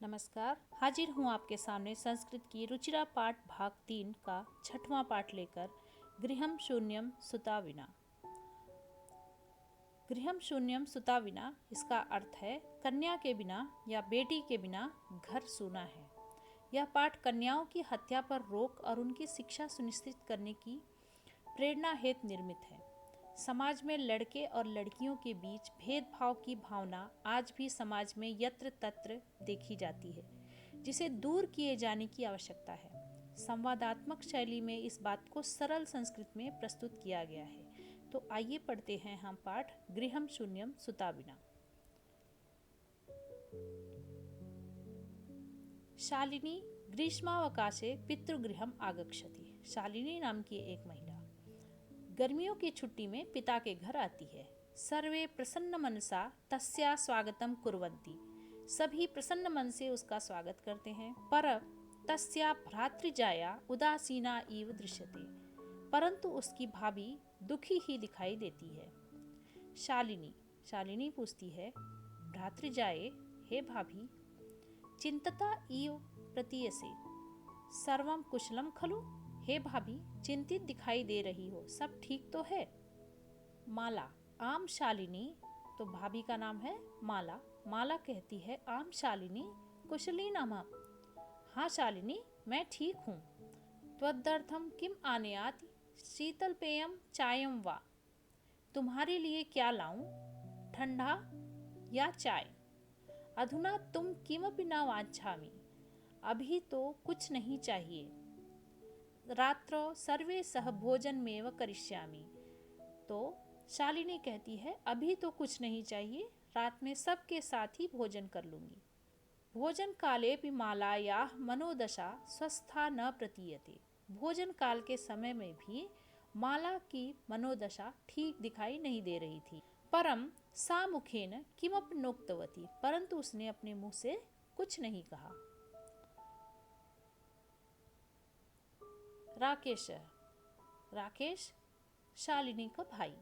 नमस्कार। हाजिर हूँ आपके सामने संस्कृत की रुचिरा पाठ भाग 3 का 6वां पाठ लेकर। गृहम शून्यम सुता विना। गृहम शून्यम सुता विना, इसका अर्थ है कन्या के बिना या बेटी के बिना घर सूना है। यह पाठ कन्याओं की हत्या पर रोक और उनकी शिक्षा सुनिश्चित करने की प्रेरणा हेतु निर्मित है। समाज में लड़के और लड़कियों के बीच भेदभाव की भावना आज भी समाज में यत्र तत्र देखी जाती है, जिसे दूर किए जाने की आवश्यकता है। संवादात्मक शैली में इस बात को सरल संस्कृत में प्रस्तुत किया गया है। तो आइए पढ़ते हैं हम पाठ गृहम शून्यम सुता विना। शालिनी ग्रीष्मावकाशे पितृगृहम आगच्छति। शालिनी नाम की एक महिला गर्मियों की छुट्टी में पिता के घर आती है। सर्वे प्रसन्न मनसा तस्या स्वागतम कुर्वन्ति। सभी प्रसन्न मन से उसका स्वागत करते हैं। पर तस्या भ्रातृजाया उदासीना इव दृश्यते। परंतु उसकी भाभी दुखी ही दिखाई देती है। शालिनी पूछती है, भ्रातृजाये, हे भाभी, चिंतता इव प्रतीयसे, सर्वम कुशलम खलु। हे भाभी, चिंतित दिखाई दे रही हो, सब ठीक तो है। माला आम शालिनी, तो भाभी का नाम है माला। माला कहती है, आम शालिनी कुशली नाम। हाँ शालिनी, मैं ठीक हूँ। त्वदर्थम किम आनयाति शीतल पेयम चायम वा। तुम्हारे लिए क्या लाऊं, ठंडा या चाय। अधुना तुम किमपि न वाञ्छामि। अभी तो कुछ नहीं चाहिए। रात्रो सर्वे सह भोजन मेव करिष्यामि। तो शालिनी कहती है, अभी तो कुछ नहीं चाहिए, रात में सबके साथ ही भोजन कर लूंगी। भोजन काले भी मालायाः मनोदशा स्वस्था न प्रतीयते। भोजन काल के समय में भी माला की मनोदशा ठीक दिखाई नहीं दे रही थी। परम सा मुखेन किमपि नोक्तवती, परंतु उसने अपने मुंह से कुछ नहीं कहा। राकेश शालिनी का भाई।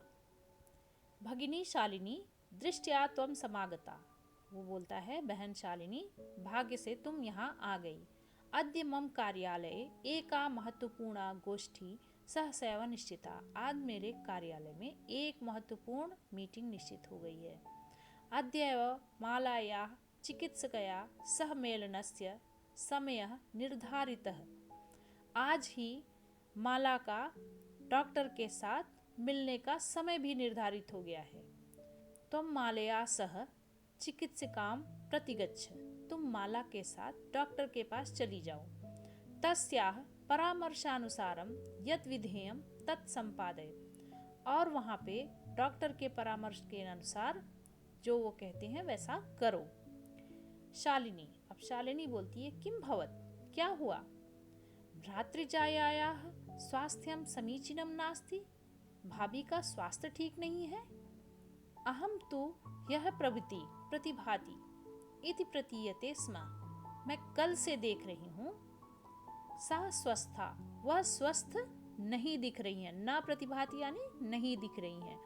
भगिनी शालिनी दृष्टया त्वं समागता। वो बोलता है, बहन शालिनी, भाग्य से तुम यहाँ आ गई। अद्य मम कार्यालये एका महत्वपूर्ण गोष्ठी सहसैव निश्चिता। आज मेरे कार्यालय में एक महत्वपूर्ण मीटिंग निश्चित हो गई है। अद्यैव मालायाः चिकित्सकया सह मेलनस्य समयः निर्धारितः। आज ही माला का डॉक्टर के साथ मिलने का समय भी निर्धारित हो गया है। तुम मालया सह चिकित्सिकाम प्रतिगच्छ। तुम माला के साथ डॉक्टर के पास चली जाओ। तस्याः परामर्शानुसारम यत् विधेयम तत् संपादय। और वहाँ पे डॉक्टर के परामर्श के अनुसार जो वो कहते हैं वैसा करो। शालिनी, अब शालिनी बोलती है, किम भवत, क्या हुआ। भ्रातृजायायाः स्वास्थ्यम समीचीनम नास्ति। भाभी का स्वास्थ्य ठीक नहीं है। अहम तो यह प्रभृति प्रतिभाति इति प्रतीयते स्म। मैं कल से देख रही हूँ। सा स्वस्था, वह स्वस्थ नहीं दिख रही है। न प्रतिभाति यानी नहीं दिख रही है।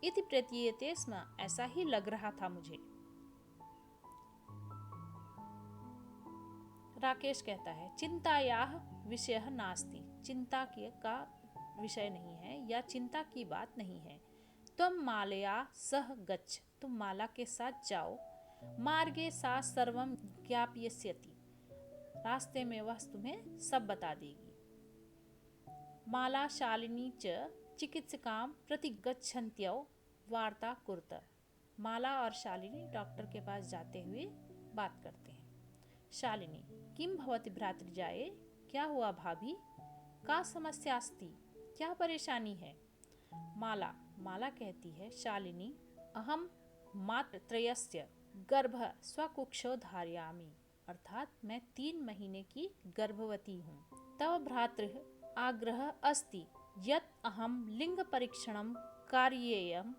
इति प्रतीयते स्म, ऐसा ही लग रहा था मुझे। राकेश कहता है, चिंतायाः विषयः नास्ति। चिंता का विषय नहीं है या चिंता की बात नहीं है। तुम मालया सह गच्छ। तुम माला के साथ जाओ। मार्गे सा सर्वम ज्ञापयस्यति। रास्ते में वह तुम्हें सब बता देगी। माला शालिनी च चिकित्सकाम प्रतिगच्छन्त्यौ वार्ता कुरुत। माला और शालिनी डॉक्टर के पास जाते हुए बात करते हैं। शालिनी, किम भवति भ्रातृजाये, क्या हुआ भाभी, का समस्या अस्ति, क्या परेशानी है। माला कहती है, शालिनी, अहम मात्रत्रयस्य गर्भ स्वकुक्षो धारयामि। अर्थात मैं 3 महीने की गर्भवती हूँ। तव भ्रातृ आग्रह अस्ति यत् अहम लिंग परीक्षणम कार्येयम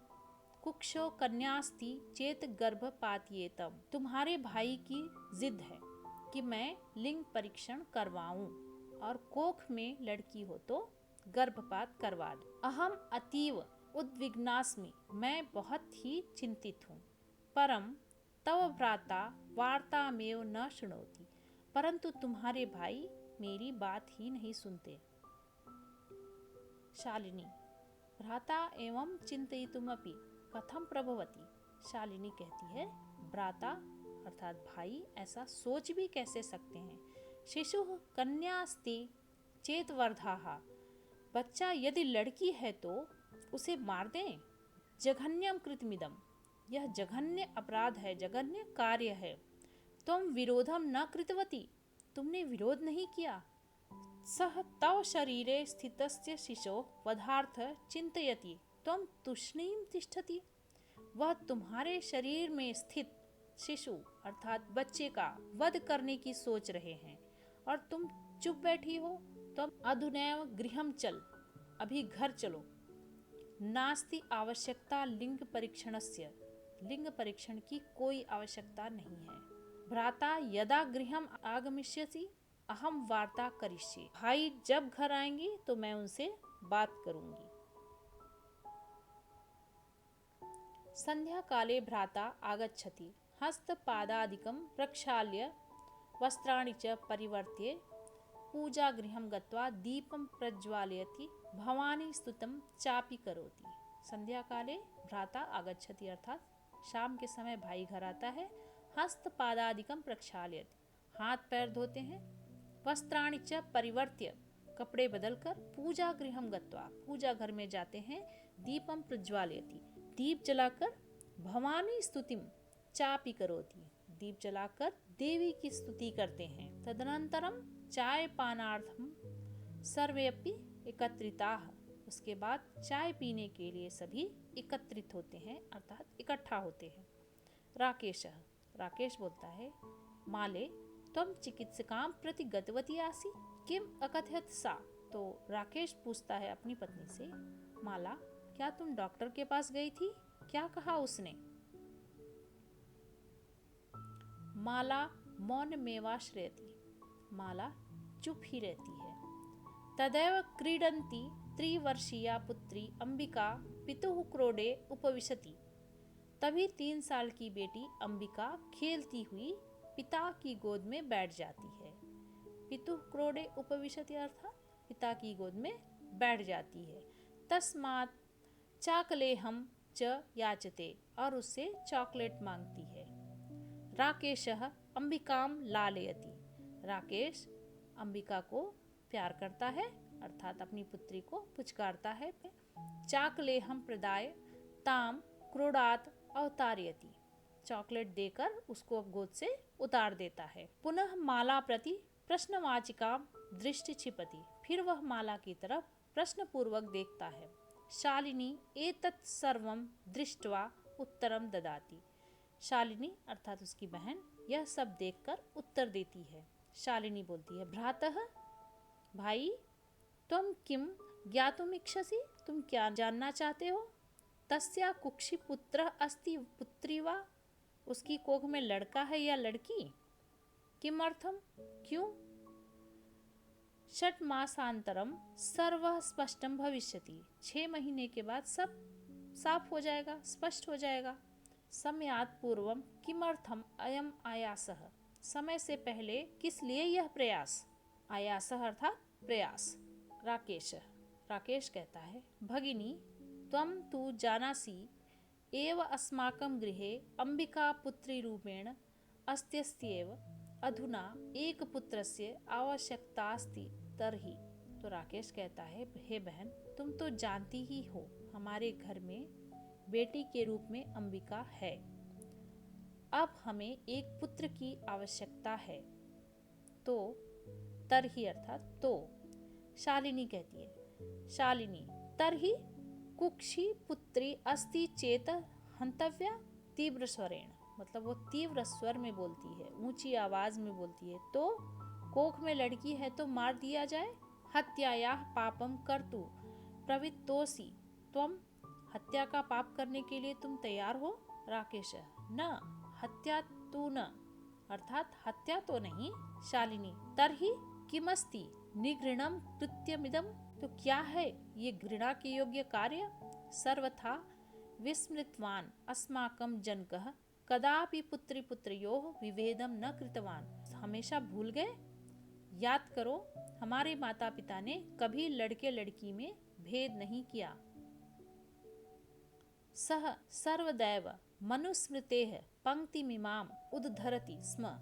कुक्षो कन्यास्ति चेत गर्भपातयेतम। तुम्हारे भाई की जिद है कि मैं लिंग परीक्षण करवाऊं और कोख में लड़की हो तो गर्भपात करवा दूं। अहम अतीव उद्विग्नास्मि। मैं बहुत ही चिंतित हूँ। परम तव भ्राता वार्तामेव न शृणोति, परंतु तुम्हारे भाई मेरी बात ही नहीं सुनते। शालिनी, भ्राता एवं चिंतयितुमपि कथम प्रभवति। शालिनी कहती है, भ्राता अर्थात भाई ऐसा सोच भी कैसे सकते हैं। शिशु कन्या अस्ति चेत वर्धाः, बच्चा यदि लड़की है तो उसे मार दें। जघन्यम कृतमिदम, यह जघन्य अपराध है, जघन्य कार्य है। तुम विरोधम न कृतवती, तुमने विरोध नहीं किया। सह तव शरीरे स्थितस्य शिशो वधार्थ चिंतयति त्वं तूष्णीं तिष्ठति, वह तुम्हारे शरीर में स्थित शिशु अर्थात बच्चे का वध करने की सोच रहे हैं और तुम चुप बैठी हो। तुम अधुनैव गृहं चल, अभी घर चलो। नास्ति आवश्यकता लिंग परीक्षणस्य, लिंग परीक्षण की कोई आवश्यकता नहीं है। भ्राता यदा गृहं आगमिष्यसि अहम वार्ता करिष्ये, भाई जब घर आएंगे तो मैं उनसे बात करूंगी। संध्या काले भ्राता आगच्छति, हस्तपादादिकं प्रक्षाल्य वस्त्राणि च परिवर्त्य पूजागृहं गत्वा दीपं प्रज्वालयति भवानी स्तुतं चापि करोति। संध्या काले भ्राता आगच्छति अर्थात शाम के समय भाई घर आता है। हस्तपादादिकं प्रक्षाल्यति, हाथ पैर धोते हैं। वस्त्राणि च परिवर्त्य, कपड़े बदलकर। पूजा गृहं गत्वा, पूजा घर में जाते हैं। दीपम प्रज्वालयति, दीप जलाकर। भवानी स्तुतिम चापि करोति, दीप जलाकर देवी की स्तुति करते हैं। तदनंतरम चाय पानार्थम सर्वेपि एकत्रिताः, उसके बाद चाय पीने के लिए सभी एकत्रित होते हैं अर्थात इकट्ठा होते हैं। राकेशः, राकेश बोलता है, माले त्वं चिकित्सकां प्रति गतवती आसि किम अकथयत सा। तो राकेश पूछता है अपनी पत्नी से, माला क्या तुम डॉक्टर के पास गई थी, क्या कहा उसने। माला मौनमेवाश्रयति, माला चुप ही रहती है। तदैव क्रीडन्ती त्रिवर्षीया पुत्री अंबिका पितुः क्रोडे उपविशति, तभी 3 साल की बेटी अंबिका खेलती हुई पिता की गोद में बैठ जाती है। पितुः क्रोडे उपविशति अर्थात पिता की गोद में बैठ जाती है। तस्मात् चाकलेहम च याचते, और उससे चॉकलेट मांगती है। राकेशः अंबिकाम लालयति, राकेश अंबिका को प्यार करता है अर्थात अपनी पुत्री को पुचकारता है। चाकलेहम प्रदाय ताम क्रोडात अवतारयति, चॉकलेट देकर उसको गोद से उतार देता है। पुनः माला प्रति प्रश्नवाचिका दृष्टि क्षिपति, फिर वह माला की तरफ प्रश्न पूर्वक देखता है। शालिनी एतत् सर्वं दृष्ट्वा उत्तरम ददाति, शालिनी अर्थात उसकी बहन यह सब देखकर उत्तर देती है। शालिनी बोलती है, भ्रातः भाई त्वं किम ज्ञातुमिच्छसि, तुम क्या जानना चाहते हो। तस्या कुक्षि पुत्र अस्ति पुत्री वा, उसकी कोख में लड़का है या लड़की। किमर्थम, क्यों। षट मासांतरम सर्वः स्पष्टम भविष्यति, 6 महीने के बाद सब साफ हो जाएगा, स्पष्ट हो जाएगा। समयात् पूर्वम किमर्थम अयम आयासः, समय से पहले किस लिए यह प्रयास। आयासः अर्थात प्रयास। राकेश कहता है, भगिनी त्वं तु जानासि एव अस्माकं गृहे अंबिका पुत्री रूपेण अस्त्यस्त्येव अधुना एक पुत्रस्य आवश्यकता अस्ति तर्हि। तो राकेश कहता है, हे बहन तुम तो जानती ही हो हमारे घर में बेटी के रूप में अंबिका है, अब हमें एक पुत्र की आवश्यकता है। तो तरही अर्थात तो। शालिनी कहती है, शालिनी तरही कुक्षी पुत्री अस्ति चेत हंतव्या, तीव्र स्वरेण, मतलब वो तीव्र स्वर में बोलती है, ऊंची आवाज में बोलती है। तो कोख में लड़की है तो मार दिया जाए। हत्यायाः पापम कर्तु प्रवृत्तोसि त्वं, हत्या का पाप करने के लिए तुम तैयार हो। राकेश, न हत्या तू न, अर्थात हत्या तो नहीं। शालिनी, तरहि किमस्ति निघृणम कृत्यमिदम, तो क्या है ये घृणा के योग्य कार्य। सर्वथा विस्मृतवान अस्माकं जनकः कदापि पुत्री पुत्रयोः विभेदम न कृतवान। हमेशा भूल गए? याद करो, हमारे माता पिता ने कभी लड़के लड़की में भेद नहीं किया। सह सर्वदैव मनुस्मृतेः पंक्तिमिमाम उद्धरति स्म।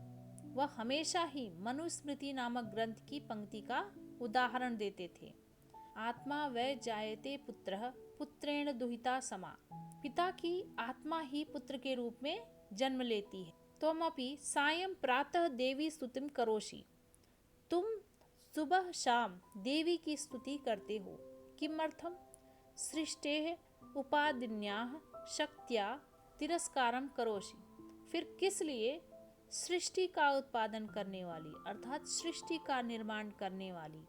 वह हमेशा ही मनुस्मृति नामक ग्रंथ की पंक्ति का उदाहरण देते थे। आत्मा वै जायते पुत्रः पुत्रेण दुहिता समा। पिता की आत्मा ही पुत्र के रूप में जन्म लेती है। त्वमपि सायं प्रातः देवी स्तुतिं करोषि। तुम सुबह शाम देवी की स्तुति करते हो। किमर्थम? सृष्टेः उपादिन्याः शक्त्या तिरस्कारं करोषि। फिर किस लिए? सृष्टि का उत्पादन करने वाली अर्थात सृष्टि का निर्माण करने वाली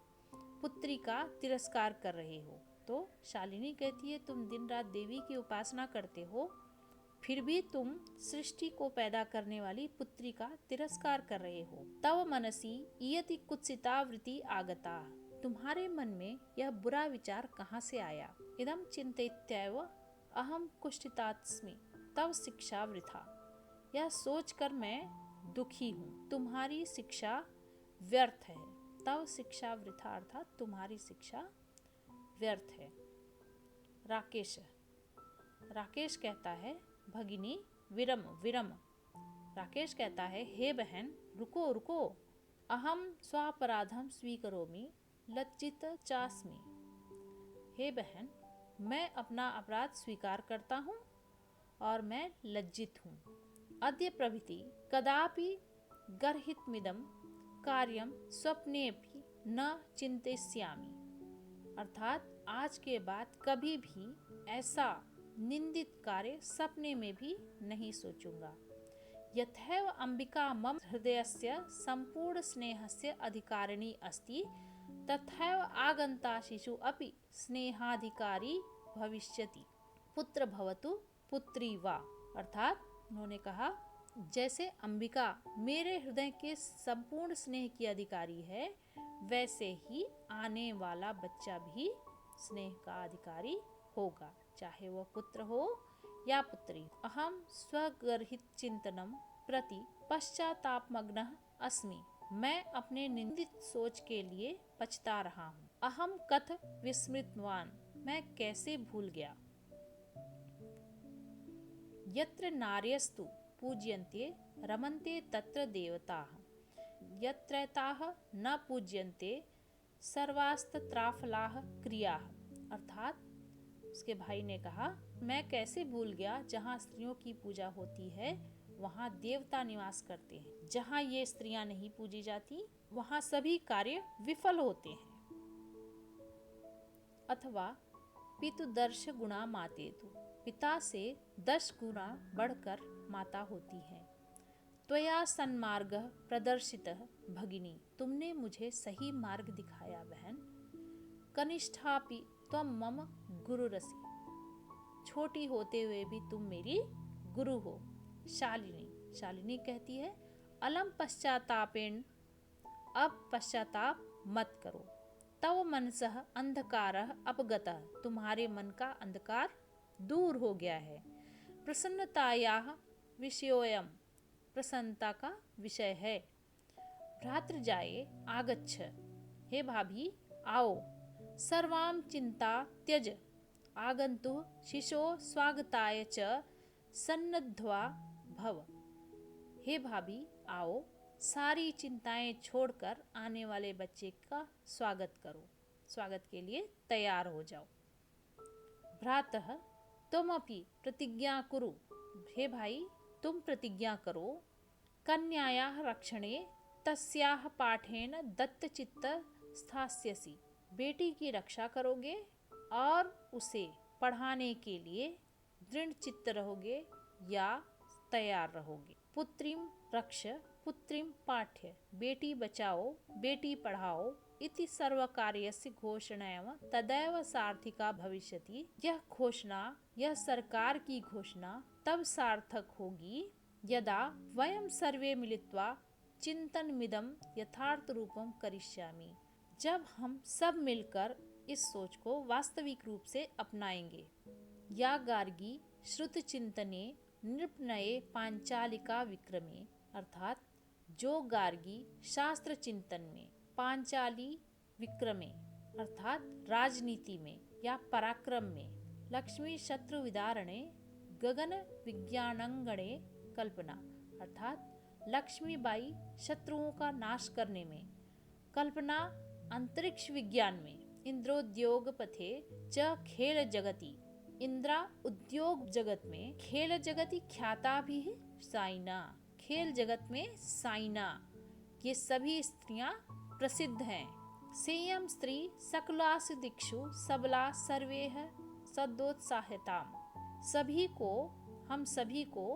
पुत्री का तिरस्कार कर रहे हो। तो शालिनी कहती है, तुम दिन रात देवी की उपासना करते हो, फिर भी तुम सृष्टि को पैदा करने वाली पुत्री का तिरस्कार कर रहे हो। तव मनसी इयति कुत्सिता वृत्ति आगता। तुम्हारे मन में यह बुरा विचार कहाँ से आया? इदं चिंतयित्यैव अहम कुष्ठितास्मि तव शिक्षा वृथा। यह सोचकर मैं दुखी हूँ, तुम्हारी शिक्षा व्यर्थ है। तव शिक्षा वृथा अर्थात तुम्हारी शिक्षा व्यर्थ है। राकेश कहता है, भगिनी विरम विरम। राकेश कहता है, हे बहन रुको रुको। अहम स्वापराधम स्वीकरोमि लज्जित चास्मि। हे बहन, मैं अपना अपराध स्वीकार करता हूँ और मैं लज्जित हूँ। अद्य प्रभृति कदापि गर्हितमिदं कार्यम स्वप्नेपि न चिंतयिष्यामि। अर्थात आज के बाद कभी भी ऐसा निंदित कार्य सपने में भी नहीं सोचूंगा। यथैव अंबिका मम हृदयस्य संपूर्ण स्नेहस्य अधिकारिणी अस्ति तथैव आगन्ताशिषु अपि स्नेहाधिकारी भविष्यति। पुत्र भवतु पुत्री वा। अर्थात उन्होंने कहा, जैसे अंबिका मेरे हृदय के संपूर्ण स्नेह की अधिकारी है, वैसे ही आने वाला बच्चा भी स्नेह का अधिकारी होगा, चाहे वह पुत्र हो या पुत्री। अहम स्वगर्हित चिंतनम प्रति पश्चातापमग्नः अस्मि। मैं अपने निंदित सोच के लिए पछता रहा हूँ। अहम कथ विस्मृतवान। मैं कैसे भूल गया। यत्र नार्यस्तु पूज्यन्ते रमन्ते तत्र देवताः यत्रैताः न पूज्यन्ते सर्वास्तत्राफलाः क्रियाः। अर्थात उसके भाई ने कहा, मैं कैसे भूल गया, जहाँ स्त्रियों की पूजा होती है वहाँ देवता निवास करते हैं, जहाँ ये स्त्रियां नहीं पूजी जाती वहाँ सभी कार्य विफल होते हैं। अथवा पितुदर्श गुणा मातेतु। पिता से 10 गुना बढ़कर माता होती है। त्वया सन्मार्गः प्रदर्शितः भगिनी। तुमने मुझे सही मार्ग दिखाया बहन। कनिष्ठापि त्वं मम गुरुरसि। छोटी होते हुए भी तुम मेरी गुरु हो। शालिनी कहती है, अलम पश्चातापेन। अब पश्चाताप मत करो। तव मनसः अंधकारः अपगतः। तुम्हारे मन का अंधकार दूर हो गया है। प्रसन्नतायाः विषयोऽयम्। प्रसन्नता का विषय है। भ्रातृजाये आगच्छ। हे भाभी आओ। सर्वां चिंता त्यज। आगन्तुः शिशो स्वागताय च सन्नद्ध्वा भव। हे भाभी आओ, सारी चिंताएं छोड़कर आने वाले बच्चे का स्वागत करो। स्वागत के लिए तैयार हो जाओ। भ्रातः त्वमपि प्रतिज्ञा कुरु। हे भाई तुम प्रतिज्ञा करो। कन्यायाः रक्षणे तस्याः पाठेन दत्तचित्त स्थास्यसि। बेटी की रक्षा करोगे और उसे पढ़ाने के लिए दृढ़ चित्त रहोगे या तैयार रहोगे। पुत्रीं रक्ष पुत्रीं पाठ्य। बेटी बचाओ बेटी पढ़ाओ इति सर्वकार्यस्य घोषणायां तदैव सार्थिका भविष्यति। यह घोषणा, यह सरकार की घोषणा तब सार्थक होगी यदा वयं सर्वे मिलित्वा चिंतनमिदं यथार्थ रूपं करिष्यामि। जब हम सब मिलकर इस सोच को वास्तविक रूप से अपनाएंगे। या गार्गी श्रुत चिंतने नृपनये पांचालिका विक्रमे, अर्थात जो गार्गी शास्त्र चिंतन में, पांचाली विक्रमे अर्थात राजनीति में या पराक्रम में, लक्ष्मी शत्रु विदारणे गगन विज्ञानंगणे कल्पना अर्थात लक्ष्मीबाई शत्रुओं का नाश करने में, कल्पना अंतरिक्ष विज्ञान में, इंद्रोद्योग पथे च खेल जगति, इंद्रा उद्योग जगत में, खेल जगति ख्याता भी साइना, खेल जगत में साइना, ये सभी स्त्रियां प्रसिद्ध हैं। सेयम स्त्री सकलास दिक्षु सबला सर्वेह सदोत्साहिताम, सभी को, हम सभी को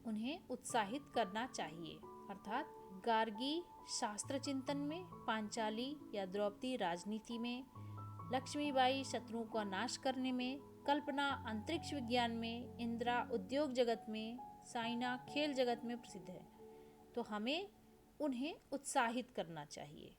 उन्हें उत्साहित करना चाहिए। अर्थात गार्गी शास्त्र चिंतन में, पांचाली या द्रौपदी राजनीति में, लक्ष्मीबाई शत्रुओं का नाश करने में, कल्पना अंतरिक्ष विज्ञान में, इंदिरा उद्योग जगत में, साइना खेल जगत में प्रसिद्ध है। तो हमें उन्हें उत्साहित करना चाहिए।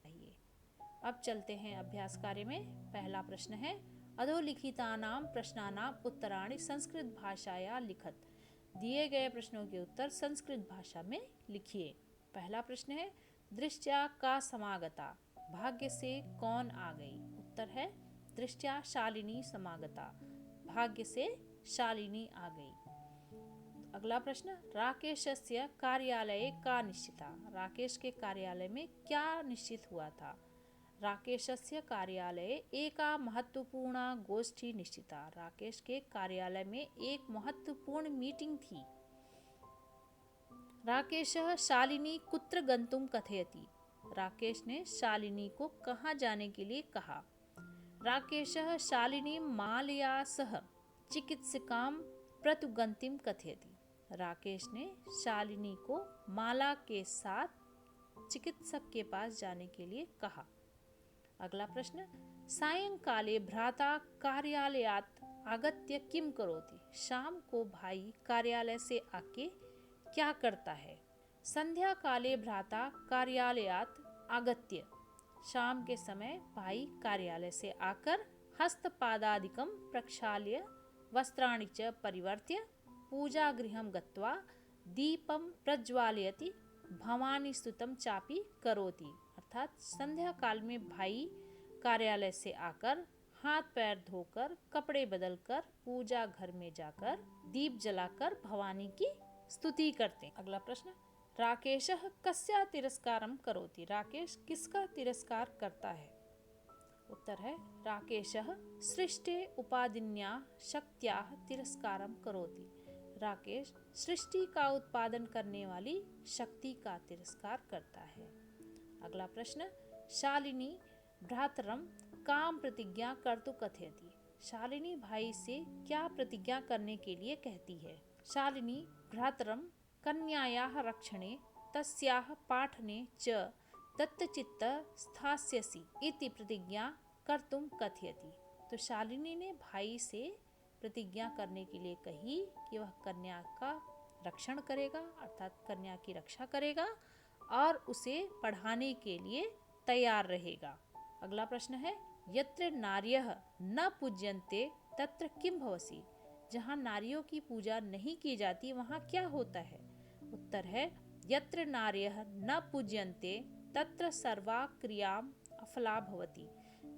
अब चलते हैं अभ्यास कार्य में। पहला प्रश्न है अधोलिखितानां प्रश्नानां उत्तराणि संस्कृत भाषाया लिखत। दिए गए प्रश्नों के उत्तर संस्कृत भाषा में लिखिए। पहला प्रश्न है दृष्टया का समागता, भाग्य से कौन आ गई। उत्तर है दृष्टया शालिनी समागता, भाग्य से शालिनी आ गई। अगला प्रश्न राकेशस्य कार्यालये का निश्चिता, राकेश के कार्यालय में क्या निश्चित हुआ था। राकेशस्य कार्यालये एका महत्वपूर्ण गोष्ठी निश्चिता, राकेश के कार्यालय में एक महत्वपूर्ण मीटिंग थी। राकेशः शालिनी कुत्र गंतुम कथयति, राकेश ने शालिनी को कहाँ जाने के लिए कहा। राकेशः शालिनी मालया सह चिकित्सिकां प्रतुगंतिम कथयति, राकेश ने शालिनी को माला के साथ चिकित्सक के पास जाने के लिए कहा। अगला प्रश्न सायंकाले भ्राता कार्यालयात् आगत्य किम करोति, शाम को भाई कार्यालय से आके क्या करता है। संध्या काले भ्राता कार्यालयात् आगत्य, शाम के समय भाई कार्यालय से आकर हस्तपादादिकं प्रक्षाल्य वस्त्राणि च परिवर्त्य पूजा गृहं गत्वा दीपं प्रज्वालयति भवानी स्तुतं चापि करोति, अर्थात संध्या काल में भाई कार्यालय से आकर हाथ पैर धोकर कपड़े बदलकर पूजा घर में जाकर दीप जलाकर भवानी की स्तुति करते हैं। अगला प्रश्न राकेशः कस्या तिरस्कारं करोति, राकेश किसका तिरस्कार करता है। उत्तर है राकेशः सृष्टे उपादिन्या शक्त्याः तिरस्कारं करोति, राकेश सृष्टि का उत्पादन करने वाली शक्ति का तिरस्कार करता है। अगला प्रश्न शालिनी भ्रातरम काम प्रतिज्ञा कर्तु कथयति, शालिनी भाई से क्या प्रतिज्ञा करने के लिए कहती है। शालिनी भ्रातरम कन्यायाः रक्षणे तस्याः पाठने च दत्तचित्त स्थास्यसि इति प्रतिज्ञा कर्तुम कथयति, तो शालिनी ने भाई से प्रतिज्ञा करने के लिए कही कि वह कन्या का रक्षण करेगा, अर्थात कन्या की रक्षा करेगा और उसे पढ़ाने के लिए तैयार रहेगा। अगला प्रश्न है यत्र नार्यः न पूज्यन्ते तत्र किम भवसि, जहाँ नारियों की पूजा नहीं की जाती वहाँ क्या होता है। उत्तर है यत्र नार्यः न पूज्यन्ते तत्र सर्वा क्रियाम अफला भवति,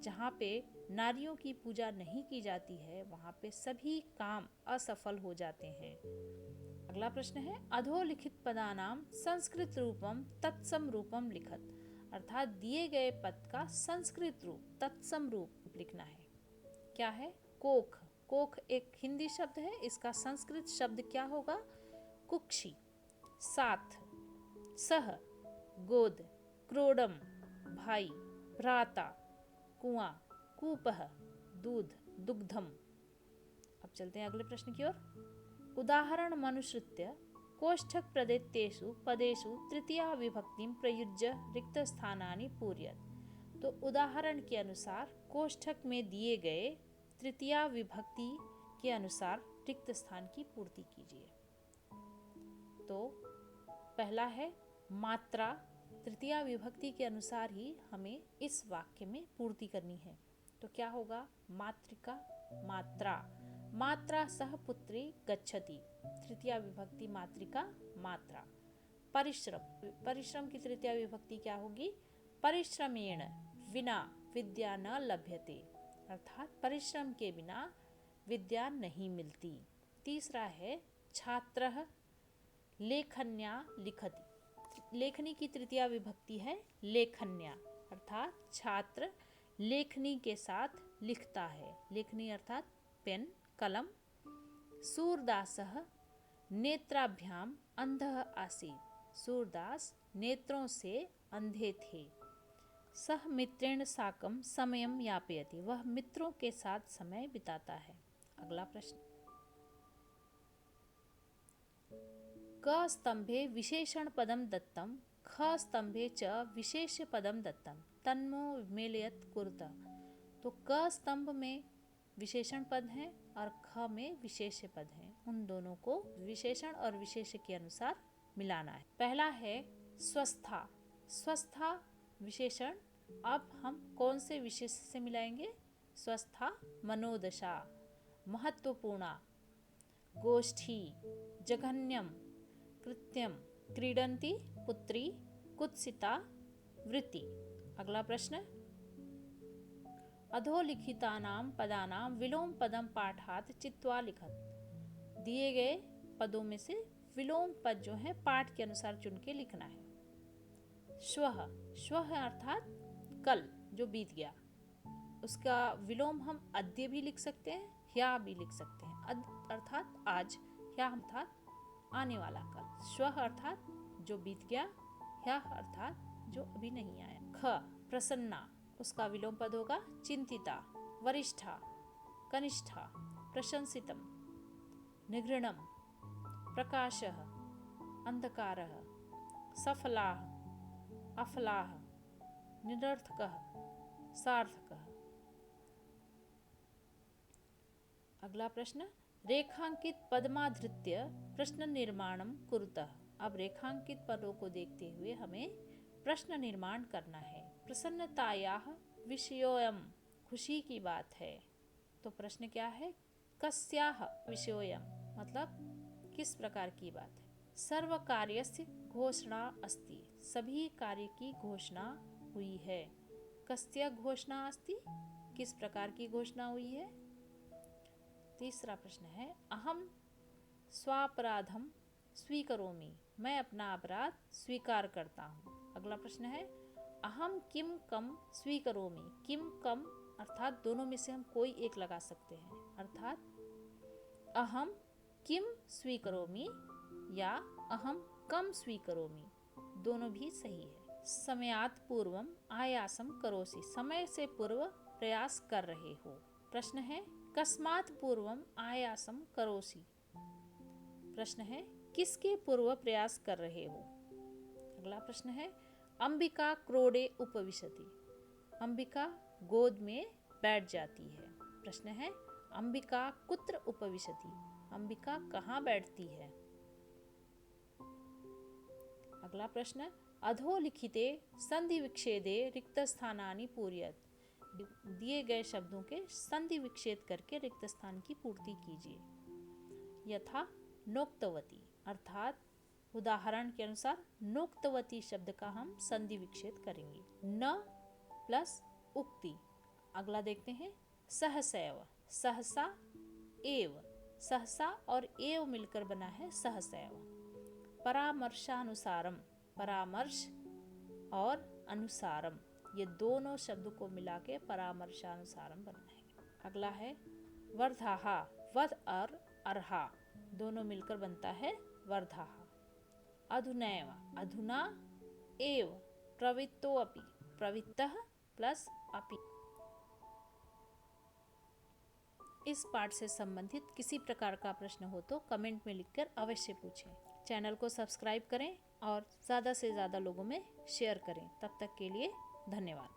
जहाँ पे नारियों की पूजा नहीं की जाती है वहाँ पे सभी काम असफल हो जाते हैं। अगला प्रश्न है अधोलिखित पदानाम संस्कृत रूपम तत्सम रूपम लिखत, अर्थात दिए गए पद का संस्कृत रूप तत्सम रूप लिखना है। क्या है कोख, कोख एक हिंदी शब्द है, इसका संस्कृत शब्द क्या होगा कुक्षी। साथ, सह गोद, क्रोडम भाई, भ्राता कुआं, कूपः दूध, दुग्धम। अब चलते हैं अगले प्रश्न की ओर। उदाहरण मनुसृत्य कोष्ठक प्रदत्तेषु पदेषु तृतीया विभक्तिं प्रयुज्य रिक्त स्थानानि पूरयत, तो उदाहरण के अनुसार कोष्ठक में दिए गए तृतीया विभक्ति के अनुसार रिक्त स्थान की पूर्ति कीजिए। तो पहला है मात्रा, तृतीया विभक्ति के अनुसार ही हमें इस वाक्य में पूर्ति करनी है। तो क्या होगा मातृका, मात्रा, मात्रा सह पुत्री गच्छति, तृतीया विभक्ति मातृका मात्रा। परिश्रम, परिश्रम की तृतीया विभक्ति क्या होगी? परिश्रमेण विना विद्या न लभ्यते, अर्थात परिश्रम के बिना विद्या नहीं मिलती। तीसरा है छात्रः लेखन्या लिखति, लेखनी की तृतीया विभक्ति है लेखन्या, अर्थात छात्र लेखनी के साथ लिखता है। लेखनी अर्थात पेन कलम। सूरदासः नेत्राभ्याम अंधः आसीत्, सूरदास नेत्रों से अंधे थे। सह मित्रेण साकं समयं यापयति, वह मित्रों के साथ समय बिताता है। अगला प्रश्न, क स्तंभे विशेषण पदम दत्तम, ख स्तंभे च विशेष पदम दत्तम, तन्मो मेलयत कुरुतः। तो क स्तंभ में विशेषण पद है और ख में विशेष्य पद है, उन दोनों को विशेषण और विशेष्य के अनुसार मिलाना है। पहला है स्वस्था, स्वस्था विशेषण, अब हम कौन से विशेष्य से मिलाएंगे? स्वस्था मनोदशा, महत्वपूर्णा, गोष्ठी, जघन्यम, कृत्यम, क्रीडन्ति, पुत्री, कुत्सिता, वृत्ति। अगला प्रश्न, अधोलिखितानां पदानां विलोम पदम पाठात् चित्वा लिखत, दिए गए पदों में से विलोम पद जो है पाठ के अनुसार चुन के लिखना है। श्वः, श्वः अर्थात कल जो बीत गया, उसका विलोम हम अद्य भी लिख सकते हैं, ह्यः भी लिख सकते हैं। अद्य अर्थात आज, ह्यः अर्थात आने वाला कल। श्वः अर्थात जो बीत गया, ह्यः अर्थात जो अभी नहीं आया। ख प्रसन्ना, उसका विलोम पद होगा चिंतिता, वरिष्ठा, कनिष्ठा, प्रशंसितम, निगृणम, प्रकाशः, अंधकारः, सफलाः, अफलाः, निरर्थकः, सार्थकः। अगला प्रश्न, रेखांकित पदमाधृत्य प्रश्न निर्माणम कुरुतः, अब रेखांकित पदों को देखते हुए हमें प्रश्न निर्माण करना है। प्रसन्नतायाः विषयोऽयं, खुशी की बात है, तो प्रश्न क्या है? कस्याः विषयोऽयं, मतलब किस प्रकार की बात है। सर्व कार्यस्य घोषणा अस्ति, सभी कार्य की घोषणा हुई है। कस्य घोषणा अस्ति, किस प्रकार की घोषणा हुई है। तीसरा प्रश्न है, अहम स्वापराधम स्वीकरोमि, मैं अपना अपराध स्वीकार करता हूँ। अगला प्रश्न है, अहम किम कम स्वीकरोमि, किम कम अर्थात दोनों में से हम कोई एक लगा सकते हैं, अर्थात अहम किम स्वीकरोमि या अहम कम स्वीकरोमि, दोनों भी सही है। समयात् पूर्वम आयासम करोसि, समय से पूर्व प्रयास कर रहे हो। प्रश्न है, कस्मात् पूर्वम आयासम करोसि, प्रश्न है किसके पूर्व प्रयास कर रहे हो। अगला प्रश्न है, अंबिका क्रोडे उपविशति, अंबिका गोद में बैठ जाती है। प्रश्न है, अंबिका कुत्र उपविशति, अंबिका कहाँ बैठती है। अगला प्रश्न, अधोलिखिते संधि विच्छेदे रिक्त स्थानानि पूरयत, दिए गए शब्दों के संधि विच्छेद करके रिक्त स्थान की पूर्ति कीजिए। यथा नोक्तवती, अर्थात उदाहरण के अनुसार नोक्तवती शब्द का हम संधि विच्छेद करेंगे। न प्लस उक्ति। अगला देखते हैं, सहसैव, सहसा एव, सहसा और एव मिलकर बना है सहसैव। परामर्शानुसारम, परामर्श और अनुसारम, ये दोनों शब्द को मिला के परामर्शानुसारम बना है। अगला है वर्धाहा, वध और अर्हा दोनों मिलकर बनता है वर्धाहा। अधुनैव, अधुना एव, प्रवृत्तोऽपि, प्रवृत्तः प्लस अपि। इस पाठ से संबंधित किसी प्रकार का प्रश्न हो तो कमेंट में लिखकर अवश्य पूछें। चैनल को सब्सक्राइब करें और ज़्यादा से ज़्यादा लोगों में शेयर करें। तब तक के लिए धन्यवाद।